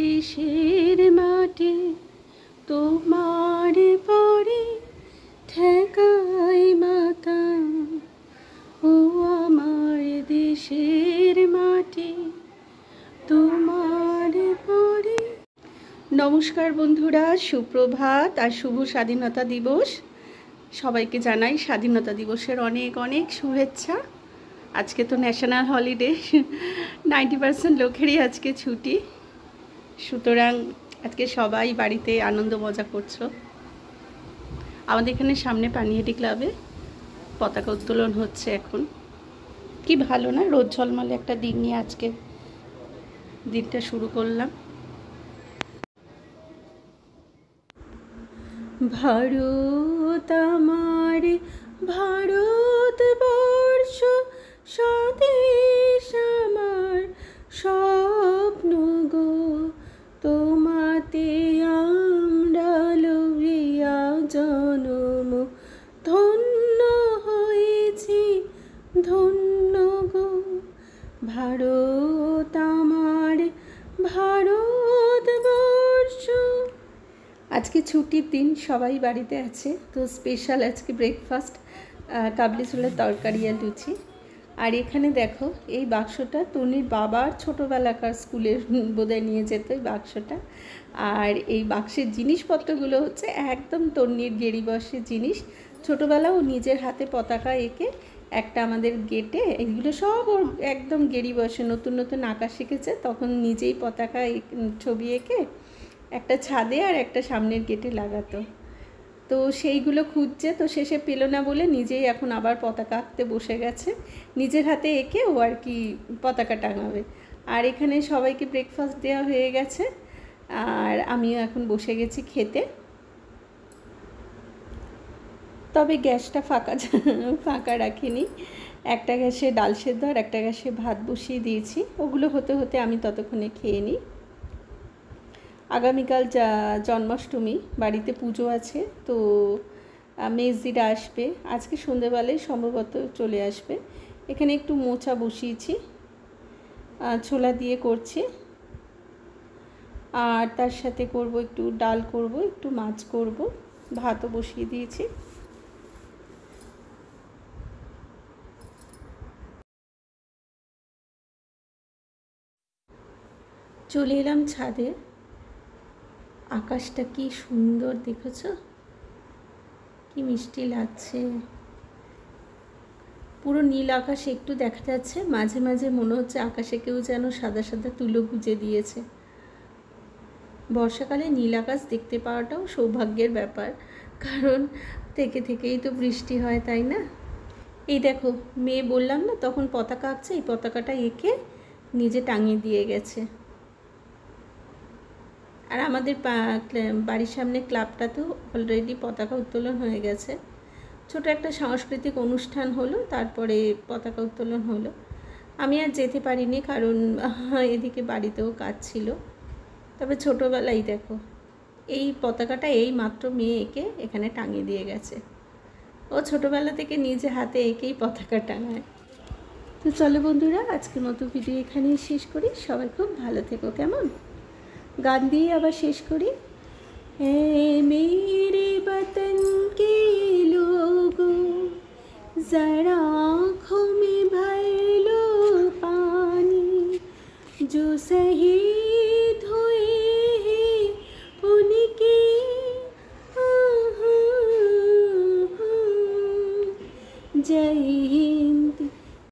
দেশের মাটি তোমার পরে ঠেকাই মাতা, ও আমার দেশের মাটি তোমার পরে। নমস্কার বন্ধুরা, সুপ্রভাত আর শুভ স্বাধীনতা দিবস। সবাইকে জানাই স্বাধীনতা দিবসের অনেক অনেক শুভেচ্ছা। আজকে তো ন্যাশনাল হলিডে, 90% লোকেরই আজকে ছুটি, সুতরাং আজকে সবাই বাড়িতে আনন্দ মজা করছো। আমাদের এখানে সামনে পানিহাটি ক্লাবে পতাকা উত্তোলন হচ্ছে এখন। কি ভালো না, রোদ ঝলমলে একটা দিন নিয়ে আজকে দিনটা শুরু করলাম। ভারত আমার ভারতবর্ষ, স্বদেশ আমার স্বপ্ন গো, তোমাতে আমরা লইয়া জনম ধন্য হয়েছি, ধন্য গো। ভারত আমার ভারতবর্ষ। আজকে ছুটির দিন, সবাই বাড়িতে আছে, তো স্পেশাল আজকে ব্রেকফাস্ট কাবলি ছোলার তরকারি আর লুচি। আর এখানে দেখো, এই বাক্সটা তনির বাবার ছোটোবেলাকার স্কুলের বোধহয় নিয়ে যেত এই বাক্সটা। আর এই বাক্সের জিনিসপত্রগুলো হচ্ছে একদম তন্নির গেরিবসের জিনিস। ছোটোবেলা ও নিজের হাতে পতাকা এঁকে একটা আমাদের গেটে, এগুলো সব ওর একদম গেরিবসে নতুন নতুন আঁকা শিখেছে, তখন নিজেই পতাকা ছবি এঁকে একটা ছাদে আর একটা সামনের গেটে লাগাতো। তো সেইগুলো খুঁজছে, তো শেষে পেল না বলে নিজেই এখন আবার পতাকা আঁকতে বসে গেছে, নিজের হাতে এঁকে ও আর কি পতাকা টাঙাবে। আর এখানে সবাইকে ব্রেকফাস্ট দেওয়া হয়ে গেছে, আর আমিও এখন বসে গেছি খেতে। তবে গ্যাসটা ফাঁকা রাখিনি, একটা গ্যাসে ডাল সেদ্ধ আর একটা গ্যাসে ভাত বসিয়ে দিয়েছি, ওগুলো হতে হতে আমি ততক্ষণে খেয়ে নিই। আগামীকাল জন্মাষ্টমী, বাড়িতে পুজো আছে, তো মেজদিরা আসবে আজকে সন্ধেবেলায় সম্ভবত চলে আসবে। এখানে একটু মোচা বসিয়েছি, ছোলা দিয়ে করছি, আর তার সাথে করব একটু ডাল, করব একটু মাছ করব, ভাতও বসিয়ে দিয়েছি। চলে এলাম ছাদে, আকাশটা কি সুন্দর দেখেছ, কি মিষ্টি লাগছে, পুরো নীল আকাশ একটু দেখা যাচ্ছে, মাঝে মাঝে মনে হচ্ছে আকাশে কেউ যেন সাদা সাদা তুলো গুজে দিয়েছে। বর্ষাকালে নীল আকাশ দেখতে পাওয়াটাও সৌভাগ্যের ব্যাপার, কারণ থেকেই তো বৃষ্টি হয়, তাই না? এই দেখো, মেয়ে বললাম না তখন পতাকা আঁকছে, এই পতাকাটা এঁকে নিজে টাঙিয়ে দিয়ে গেছে। আর আমাদের বাড়ির সামনে ক্লাবটাতেও অলরেডি পতাকা উত্তোলন হয়ে গেছে। ছোট একটা সাংস্কৃতিক অনুষ্ঠান হলো, তারপরে পতাকা উত্তোলন হলো। আমি আর যেতে পারিনি, কারণ এদিকে বাড়িতেও কাজ ছিল। তবে ছোটোবেলায় দেখো, এই পতাকাটা এই মাত্র মেয়ে এঁকে এখানে টাঙিয়ে দিয়ে গেছে। ও ছোটোবেলা থেকে নিজে হাতে এঁকেই পতাকা টাঙায়। তো চলো বন্ধুরা, আজকের মতো ভিডিও এখানেই শেষ করি। সবাই খুব ভালো থেকো, কেমন? গান দিয়ে আবার শেষ করি। मेरे वतन के लोगों, जरा आँखों में भर लो पानी, जो शहीद हुए हैं उनके जय हिंद।